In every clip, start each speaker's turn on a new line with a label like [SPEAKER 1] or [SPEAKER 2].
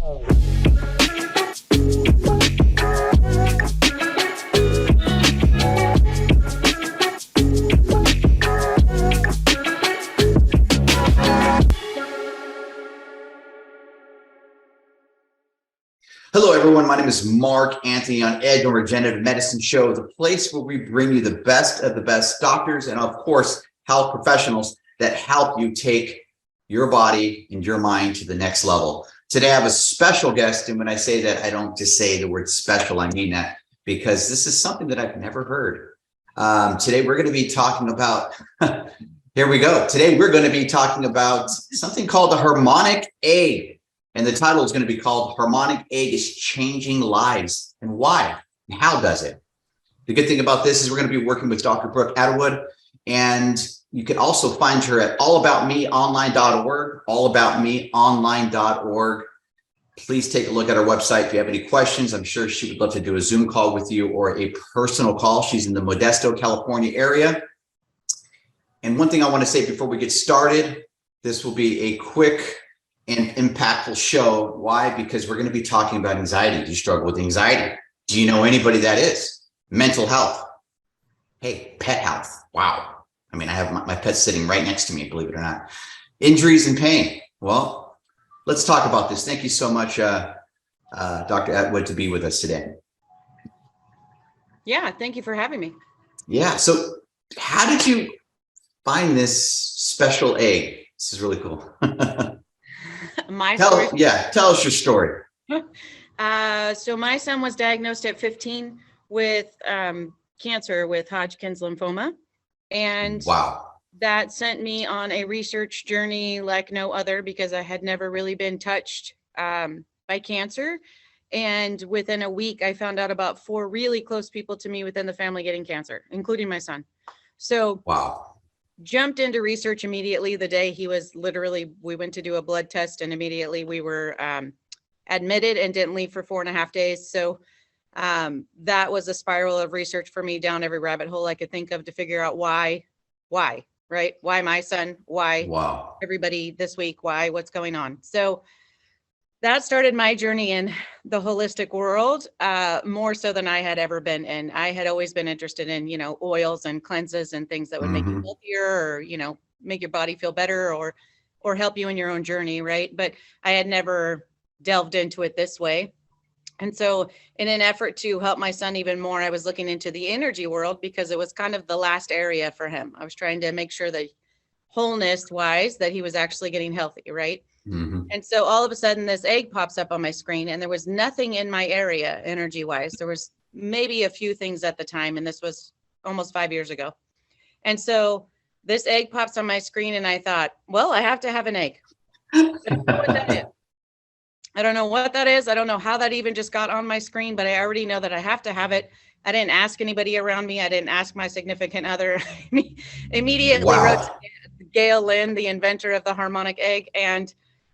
[SPEAKER 1] Hello, everyone. My name is Mark Anthony on Edge on Regenerative Medicine Show, the place where we bring you the best of the best doctors and, of course, health professionals that help you take your body and your mind to the next level. Today, I have a special guest. And when I say that, I don't just say the word special. I mean that because this is something that I've never heard. Today, we're going to be talking about, here we go. Today, we're going to be talking about something called the Harmonic egg. And the title is going to be called Harmonic Egg is Changing Lives. And why? And how does it? The good thing about this is we're going to be working with Dr. Brooke Atwood. And you can also find her at allaboutmeonline.org, allaboutmeonline.org. Please take a look at our website. If you have any questions, I'm sure she would love to do a Zoom call with you or a personal call. She's in the Modesto, California area. And one thing I want to say before we get started, this will be a quick and impactful show. Why? Because we're going to be talking about anxiety. Do you struggle with anxiety? Do you know anybody that is? Mental health. Hey, pet health. Wow. I mean, I have my pet sitting right next to me, believe it or not. Injuries and pain. Well, let's talk about this. Thank you so much, Dr. Atwood, to be with us today.
[SPEAKER 2] Yeah, thank you for having me.
[SPEAKER 1] Yeah. So how did you find this special egg? This is really cool. Tell us your story.
[SPEAKER 2] So my son was diagnosed at 15 with cancer with Hodgkin's lymphoma. And
[SPEAKER 1] wow,
[SPEAKER 2] that sent me on a research journey like no other because I had never really been touched by cancer. And within a week, I found out about 4 really close people to me within the family getting cancer, including my son. So
[SPEAKER 1] wow.
[SPEAKER 2] Jumped into research immediately the day he was we went to do a blood test and immediately we were admitted and didn't leave for 4.5 days. So that was a spiral of research for me down every rabbit hole I could think of to figure out why, right? Why my son? Why everybody this week? Why? What's going on? So that started my journey in the holistic world, more so than I had ever been in. I had always been interested in, oils and cleanses and things that would make you healthier or, make your body feel better or help you in your own journey, right? But I had never delved into it this way. And so in an effort to help my son even more, I was looking into the energy world because it was kind of the last area for him. I was trying to make sure that wholeness wise, that he was actually getting healthy, right? And so all of a sudden this egg pops up on my screen and there was nothing in my area energy wise. There was maybe a few things at the time. And this was almost 5 years ago. And so this egg pops on my screen and I thought, well, I have to have an egg. I don't know what that is. I don't know what that is. I don't know how that even just got on my screen, but I already know that I have to have it. I didn't ask anybody around me. I didn't ask my significant other. Immediately wrote to Gail Lynn, the inventor of the Harmonic egg. And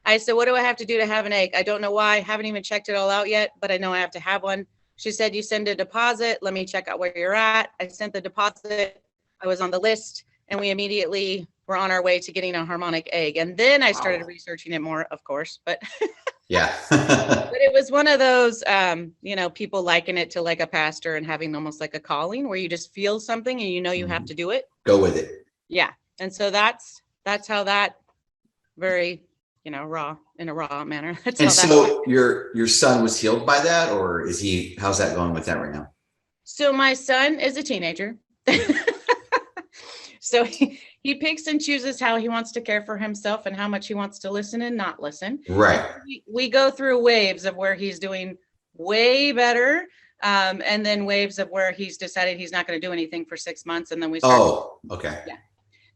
[SPEAKER 2] I said, what do I have to do to have an egg? I don't know why. I haven't even checked it all out yet, but I know I have to have one. She said, you send a deposit. Let me check out where you're at. I sent the deposit. I was on the list and we immediately were on our way to getting a Harmonic egg. And then I started researching it more, of course, but
[SPEAKER 1] yeah.
[SPEAKER 2] But it was one of those, people liken it to like a pastor and having almost like a calling where you just feel something and you have to do it.
[SPEAKER 1] Go with it.
[SPEAKER 2] Yeah. And so that's how that very, in a raw manner.
[SPEAKER 1] And so your son was healed by that, or how's that going with that right now?
[SPEAKER 2] So my son is a teenager. So he picks and chooses how he wants to care for himself and how much he wants to listen and not listen.
[SPEAKER 1] Right.
[SPEAKER 2] We go through waves of where he's doing way better. And then waves of where he's decided he's not going to do anything for 6 months. And then we start.
[SPEAKER 1] Oh, okay.
[SPEAKER 2] Yeah.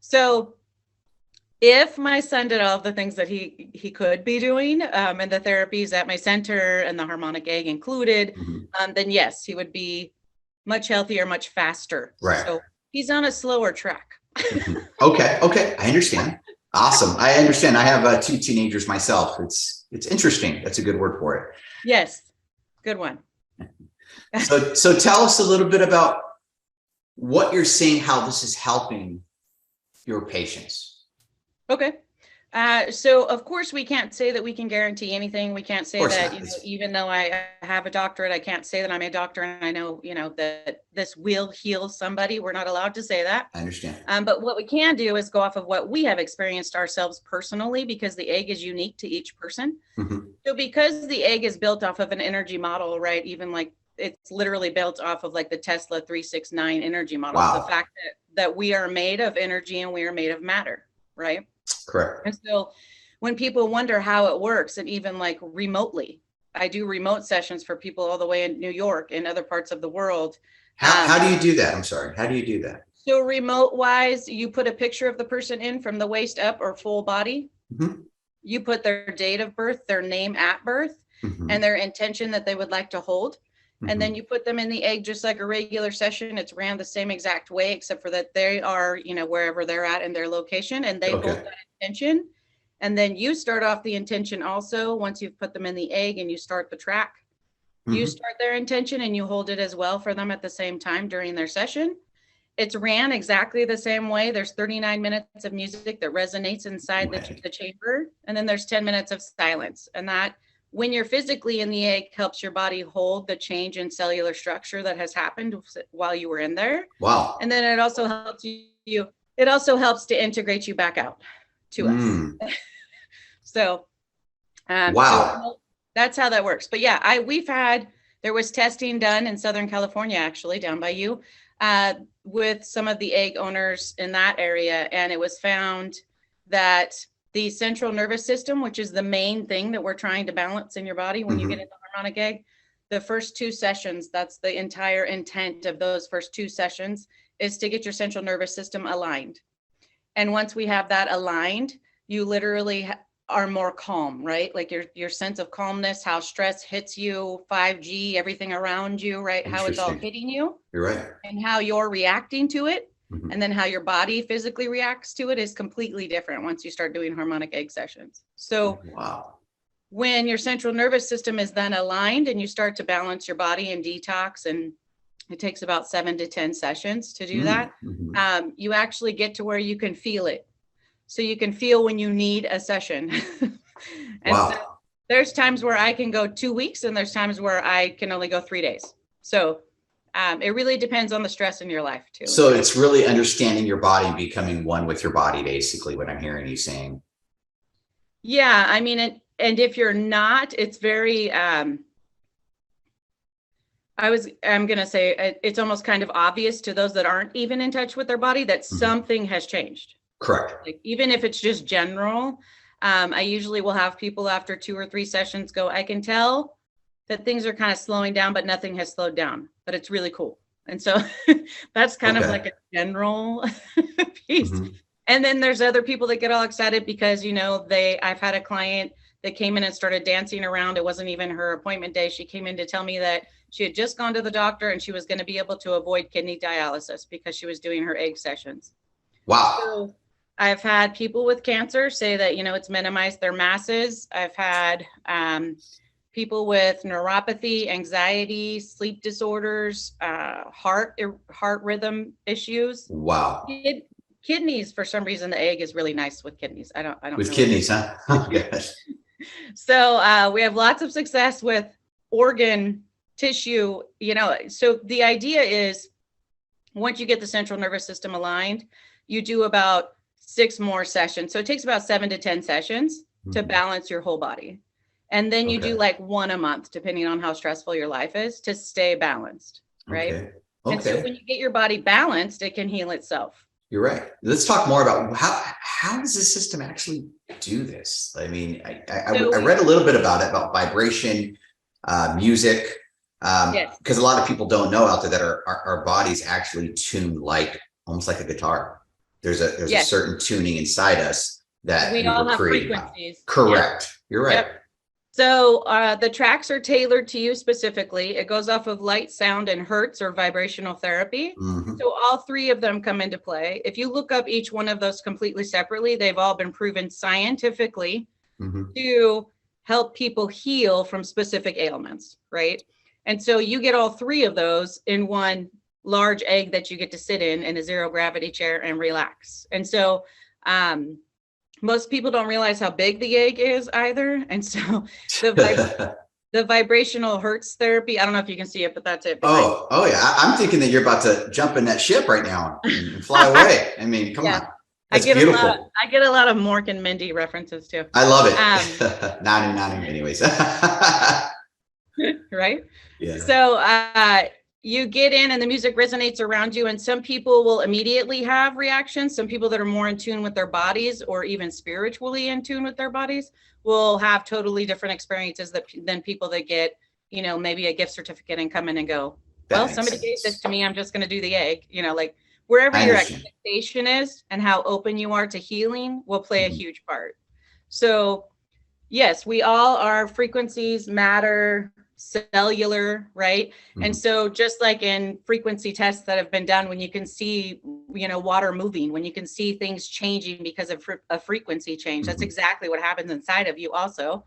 [SPEAKER 2] So if my son did all of the things that he could be doing, and the therapies at my center and the Harmonic egg included, then yes, he would be much healthier, much faster.
[SPEAKER 1] Right.
[SPEAKER 2] So he's on a slower track.
[SPEAKER 1] Okay. I understand. Awesome. I understand. I have 2 teenagers myself. It's interesting. That's a good word for it.
[SPEAKER 2] Yes. Good one.
[SPEAKER 1] So tell us a little bit about what you're seeing, how this is helping your patients.
[SPEAKER 2] Okay. So of course we can't say that we can guarantee anything. We can't say that,
[SPEAKER 1] not.
[SPEAKER 2] even though I have a doctorate, I can't say that I'm a doctor and I know, that this will heal somebody. We're not allowed to say that.
[SPEAKER 1] I understand.
[SPEAKER 2] But what we can do is go off of what we have experienced ourselves personally, because the egg is unique to each person. So because the egg is built off of an energy model, right? Even like it's literally built off of like the Tesla 369 energy model.
[SPEAKER 1] Wow.
[SPEAKER 2] The fact that we are made of energy and we are made of matter, right?
[SPEAKER 1] Correct.
[SPEAKER 2] And so when people wonder how it works, and even like remotely, I do remote sessions for people all the way in New York and other parts of the world.
[SPEAKER 1] How do you do that? I'm sorry. How do you do that?
[SPEAKER 2] So remote wise, you put a picture of the person in from the waist up or full body. You put their date of birth, their name at birth, and their intention that they would like to hold. And then you put them in the egg just like a regular session. It's ran the same exact way, except for that they are, wherever they're at in their location, and they hold that intention. And then you start off the intention also once you've put them in the egg and you start the track. You start their intention and you hold it as well for them at the same time during their session. It's ran exactly the same way. There's 39 minutes of music that resonates inside the chamber. And then there's 10 minutes of silence. And that, when you're physically in the egg, helps your body hold the change in cellular structure that has happened while you were in there.
[SPEAKER 1] Wow.
[SPEAKER 2] And then it also helps it also helps to integrate you back out to us. So,
[SPEAKER 1] wow.
[SPEAKER 2] So that's how that works. But yeah, there was testing done in Southern California, actually down by you, with some of the egg owners in that area. And it was found that the central nervous system, which is the main thing that we're trying to balance in your body when you get into harmonic egg, the first 2 sessions, that's the entire intent of those first 2 sessions, is to get your central nervous system aligned. And once we have that aligned, you literally are more calm, right? Like your sense of calmness, how stress hits you, 5G, everything around you, right? How it's all hitting you.
[SPEAKER 1] You're right.
[SPEAKER 2] And how you're reacting to it. And then how your body physically reacts to it is completely different once you start doing harmonic egg sessions. So when your central nervous system is then aligned and you start to balance your body and detox, and it takes about 7 to 10 sessions to do that, you actually get to where you can feel it. So you can feel when you need a session. And so there's times where I can go 2 weeks and there's times where I can only go 3 days. So it really depends on the stress in your life too.
[SPEAKER 1] So it's really understanding your body and becoming one with your body, basically what I'm hearing you saying.
[SPEAKER 2] Yeah. I mean, and if you're not, it's very, I'm going to say it's almost kind of obvious to those that aren't even in touch with their body that something has changed.
[SPEAKER 1] Correct.
[SPEAKER 2] Like, even if it's just general, I usually will have people after 2 or 3 sessions go, I can tell that things are kind of slowing down, but nothing has slowed down, but it's really cool. And so that's kind of like a general piece. And then there's other people that get all excited because, I've had a client that came in and started dancing around. It wasn't even her appointment day. She came in to tell me that she had just gone to the doctor and she was going to be able to avoid kidney dialysis because she was doing her egg sessions.
[SPEAKER 1] Wow.
[SPEAKER 2] So I've had people with cancer say that, it's minimized their masses. I've had people with neuropathy, anxiety, sleep disorders, heart rhythm issues.
[SPEAKER 1] Wow.
[SPEAKER 2] Kidneys, for some reason, the egg is really nice with kidneys. I don't
[SPEAKER 1] with
[SPEAKER 2] know
[SPEAKER 1] kidneys, huh? Oh, gosh.
[SPEAKER 2] So we have lots of success with organ tissue, so the idea is once you get the central nervous system aligned, you do about 6 more sessions. So it takes about 7 to 10 sessions to balance your whole body. And then you do like 1 a month, depending on how stressful your life is, to stay balanced, right?
[SPEAKER 1] Okay.
[SPEAKER 2] And so when you get your body balanced, it can heal itself.
[SPEAKER 1] You're right. Let's talk more about how does the system actually do this? I mean, I read a little bit about it, about vibration, music, because a lot of people don't know out there that our bodies actually tune like almost like a guitar. There's a certain tuning inside us that
[SPEAKER 2] we all have frequencies.
[SPEAKER 1] Correct. Yep. You're right.
[SPEAKER 2] Yep. So the tracks are tailored to you specifically. It goes off of light, sound, and hertz or vibrational therapy. So all 3 of them come into play. If you look up each one of those completely separately, they've all been proven scientifically to help people heal from specific ailments, right? And so you get all 3 of those in one large egg that you get to sit in a 0 gravity chair and relax. And so most people don't realize how big the egg is either. And so the the vibrational hertz therapy, I don't know if you can see it, but that's it.
[SPEAKER 1] Oh yeah. I'm thinking that you're about to jump in that ship right now and fly away. I mean, come on. That's beautiful.
[SPEAKER 2] I get a lot of Mork and Mindy references too.
[SPEAKER 1] I love it. Nani, anyways.
[SPEAKER 2] Right?
[SPEAKER 1] Yeah.
[SPEAKER 2] So you get in and the music resonates around you, and some people will immediately have reactions. Some people that are more in tune with their bodies, or even spiritually in tune with their bodies, will have totally different experiences than people that get, you know, maybe a gift certificate and come in and go, well, somebody gave this to me, I'm just going to do the egg, you know, like wherever your expectation is and how open you are to healing will play a huge part. So yes, we all are frequencies, matter, cellular, right? And so just like in frequency tests that have been done, when you can see, you know, water moving, when you can see things changing because of a frequency change, that's exactly what happens inside of you also.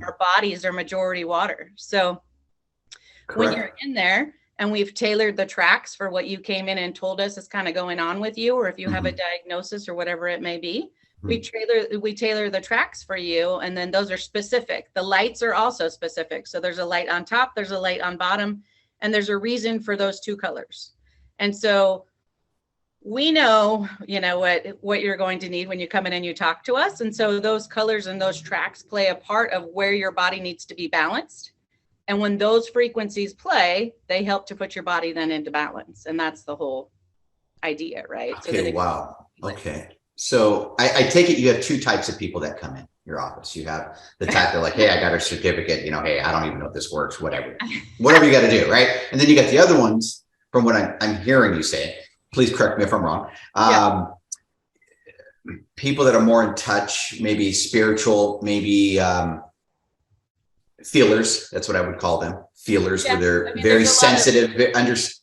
[SPEAKER 2] Our bodies are majority water. So when you're in there and we've tailored the tracks for what you came in and told us is kind of going on with you, or if you have a diagnosis or whatever it may be, we tailor the tracks for you, and then those are specific. The lights are also specific. So there's a light on top, there's a light on bottom, and there's a reason for those two colors. And so we know, you know, what you're going to need when you come in and you talk to us. And so those colors and those tracks play a part of where your body needs to be balanced. And when those frequencies play, they help to put your body then into balance. And that's the whole idea, right?
[SPEAKER 1] Okay, wow. Okay. So I take it you have two types of people that come in your office. You have the type that like, hey, I got a certificate, you know, hey, I don't even know if this works, whatever you got to do, right? And then you got the other ones, from what I'm hearing you say, please correct me if I'm wrong. People that are more in touch, maybe spiritual, maybe feelers. That's what I would call them. Feelers, where they're very sensitive,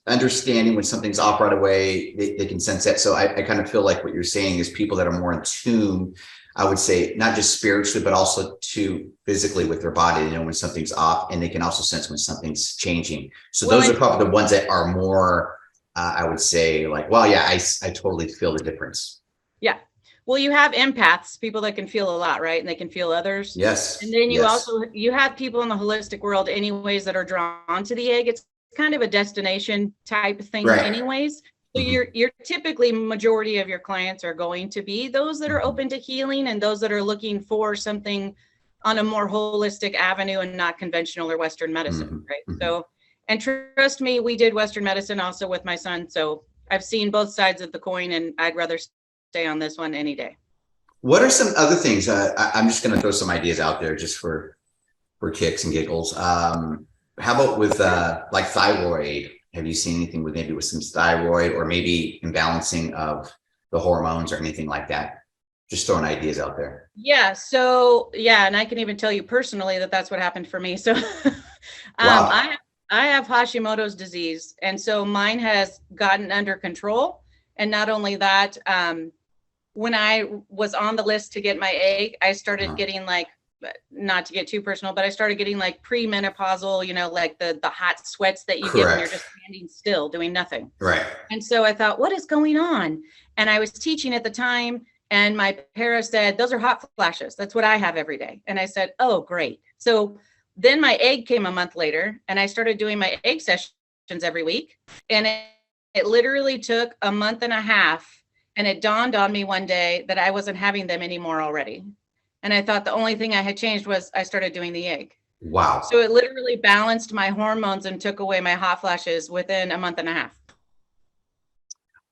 [SPEAKER 1] understanding when something's off right away, they can sense that. So I kind of feel like what you're saying is people that are more in tune, I would say, not just spiritually, but also to physically with their body, you know, when something's off, and they can also sense when something's changing. So those are probably the ones that are more, I would say, like, well, yeah, I totally feel the difference. Yeah.
[SPEAKER 2] Well, you have empaths, people that can feel a lot, right? And they can feel others.
[SPEAKER 1] Yes.
[SPEAKER 2] And then you have people in the holistic world anyways that are drawn to the egg. It's kind of a destination type thing anyways. So you're typically, majority of your clients are going to be those that are open to healing and those that are looking for something on a more holistic avenue and not conventional or Western medicine, right? So, and trust me, we did Western medicine also with my son. So I've seen both sides of the coin, and I'd rather stay on this one any day.
[SPEAKER 1] What are some other things? I'm just going to throw some ideas out there just for kicks and giggles. How about with like thyroid? Have you seen anything with maybe with some thyroid or maybe imbalancing of the hormones or anything like that? Just throwing ideas out there.
[SPEAKER 2] Yeah. So yeah, and I can even tell you personally that that's what happened for me. So I have Hashimoto's disease, and so mine has gotten under control. And not only that, when I was on the list to get my egg, I started getting like, not to get too personal, but I started getting like premenopausal, you know, like the hot sweats that you get when you're just standing still doing nothing.
[SPEAKER 1] Right.
[SPEAKER 2] And so I thought, what is going on? And I was teaching at the time, and my para said, those are hot flashes. That's what I have every day. And I said, oh, great. So then my egg came a month later, and I started doing my egg sessions every week. And it literally took a month and a half, and it dawned on me one day that I wasn't having them anymore already. And I thought the only thing I had changed was I started doing the egg.
[SPEAKER 1] Wow.
[SPEAKER 2] So it literally balanced my hormones and took away my hot flashes within a month and a half.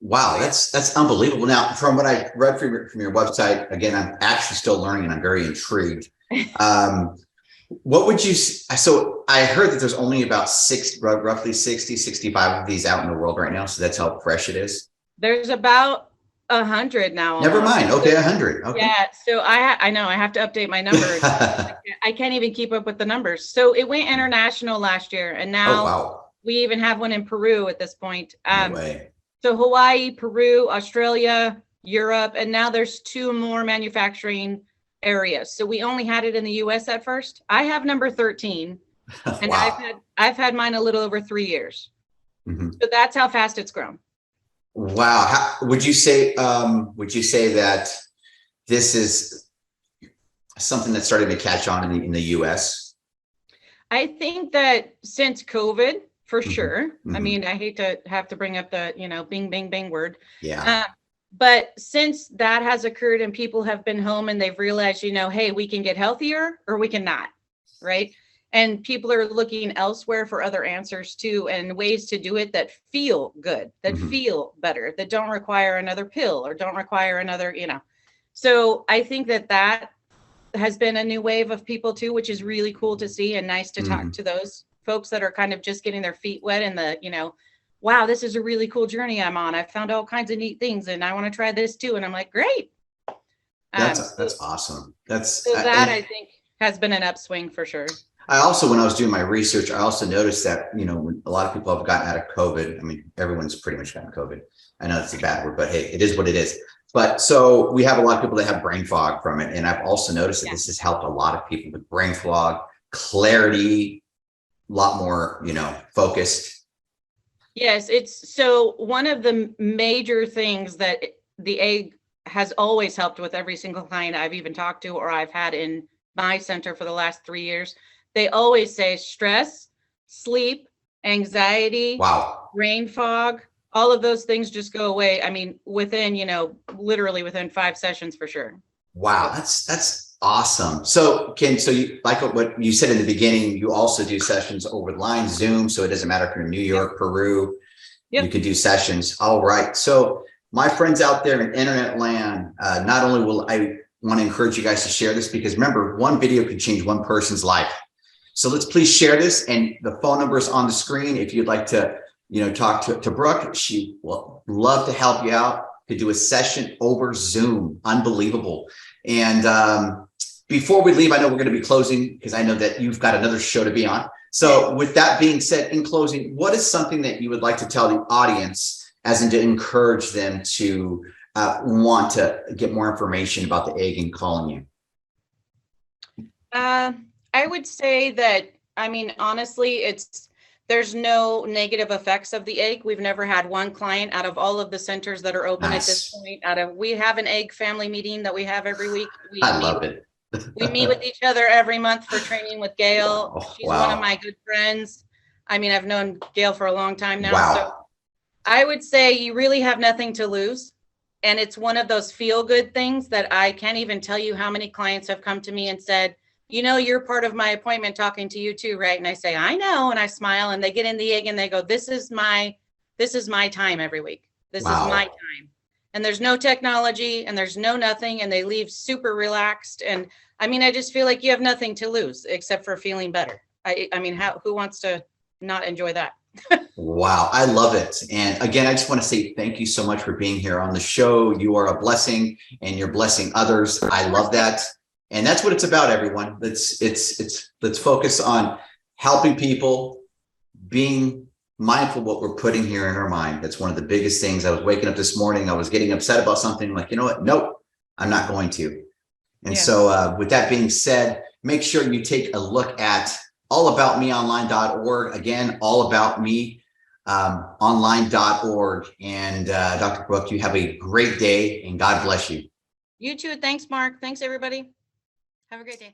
[SPEAKER 1] Wow, that's unbelievable. Now, from what I read from your website, again, I'm actually still learning and I'm very intrigued. What would you, so I heard that there's only about roughly 60, 65 of these out in the world right now. So that's how fresh it is.
[SPEAKER 2] There's about 100 now.
[SPEAKER 1] Never mind. Okay. 100. Okay.
[SPEAKER 2] Yeah. So I know I have to update my numbers. I can't even keep up with the numbers. So it went international last year, and now we even have one in Peru at this point.
[SPEAKER 1] No way.
[SPEAKER 2] So Hawaii, Peru, Australia, Europe, and now there's 2 more manufacturing areas. So we only had it in the US at first. I have number 13, and I've had mine a little over 3 years. So that's how fast it's grown.
[SPEAKER 1] Wow. How, would you say that this is something that's starting to catch on in the US?
[SPEAKER 2] I think that since COVID, for
[SPEAKER 1] Mhm,
[SPEAKER 2] sure. I
[SPEAKER 1] mhm.
[SPEAKER 2] mean, I hate to have to bring up the, bing, bing, bing word.
[SPEAKER 1] Yeah.
[SPEAKER 2] Uh, but since that has occurred and people have been home and they've realized, hey, we can get healthier or we can not, right? And people are looking elsewhere for other answers too, and ways to do it that feel good, that
[SPEAKER 1] Mhm.
[SPEAKER 2] feel better, that don't require another pill or don't require another. So I think that has been a new wave of people too, which is really cool to see and nice to talk
[SPEAKER 1] Mhm.
[SPEAKER 2] to those folks that are kind of just getting their feet wet in the, wow, this is a really cool journey I'm on. I found all kinds of neat things and I want to try this too. And I'm like, great. So,
[SPEAKER 1] That's awesome. That's
[SPEAKER 2] so that I think has been an upswing for sure.
[SPEAKER 1] I also, when I was doing my research, I also noticed that, when a lot of people have gotten out of COVID. I mean, everyone's pretty much gotten COVID. I know that's a bad word, but hey, it is what it is. But so we have a lot of people that have brain fog from it. And I've also noticed that
[SPEAKER 2] Yeah.
[SPEAKER 1] this has helped a lot of people with brain fog, clarity, a lot more, focused.
[SPEAKER 2] Yes, it's so one of the major things that the egg has always helped with every single client I've even talked to or I've had in my center for the last 3 years. They always say stress, sleep, anxiety,
[SPEAKER 1] Wow.
[SPEAKER 2] brain fog, all of those things just go away. I mean, within, literally within 5 sessions for sure.
[SPEAKER 1] Wow,
[SPEAKER 2] So,
[SPEAKER 1] that's awesome. So you like what you said in the beginning, you also do sessions over the line, Zoom, so it doesn't matter if you're in New
[SPEAKER 2] yep,
[SPEAKER 1] York, Peru, you
[SPEAKER 2] yep,
[SPEAKER 1] can do sessions. All right. So my friends out there in internet land, not only will I want to encourage you guys to share this, because remember, one video can change one person's life. So let's please share this, and the phone number is on the screen. If you'd like to, talk to Brooke, she will love to help you out to do a session over Zoom. Unbelievable. And before we leave, I know we're going to be closing because I know that you've got another show to be on. So with that being said, in closing, what is something that you would like to tell the audience, as in to encourage them to want to get more information about the egg and calling you?
[SPEAKER 2] I would say that, I mean, honestly, there's no negative effects of the egg. We've never had one client out of all of the centers that are open at this
[SPEAKER 1] Nice.
[SPEAKER 2] point. We have an egg family meeting that we have every week.
[SPEAKER 1] I love it.
[SPEAKER 2] We meet with each other every month for training with Gail.
[SPEAKER 1] Wow.
[SPEAKER 2] She's one of
[SPEAKER 1] Wow.
[SPEAKER 2] my good friends. I mean, I've known Gail for a long time now. So
[SPEAKER 1] Wow.
[SPEAKER 2] I would say you really have nothing to lose. And it's one of those feel good things that I can't even tell you how many clients have come to me and said, you're part of my appointment talking to you too, right? And I say, I know. And I smile and they get in the egg and they go, this is my time every week. This is my
[SPEAKER 1] Wow.
[SPEAKER 2] time. And there's no technology and there's no nothing. And they leave super relaxed. And I mean, I just feel like you have nothing to lose except for feeling better. I mean, who wants to not enjoy that?
[SPEAKER 1] Wow, I love it. And again, I just want to say thank you so much for being here on the show. You are a blessing and you're blessing others. I love that. And that's what it's about, everyone. Let's focus on helping people, being mindful of what we're putting here in our mind. That's one of the biggest things. I was waking up this morning, I was getting upset about something, like, you know what? Nope, I'm not going to. And
[SPEAKER 2] Yeah.
[SPEAKER 1] so with that being said, make sure you take a look at allaboutmeonline.org. Again, allaboutmeonline.org. And Dr. Brooke, you have a great day and God bless you.
[SPEAKER 2] You too. Thanks, Mark. Thanks, everybody. Have a great day.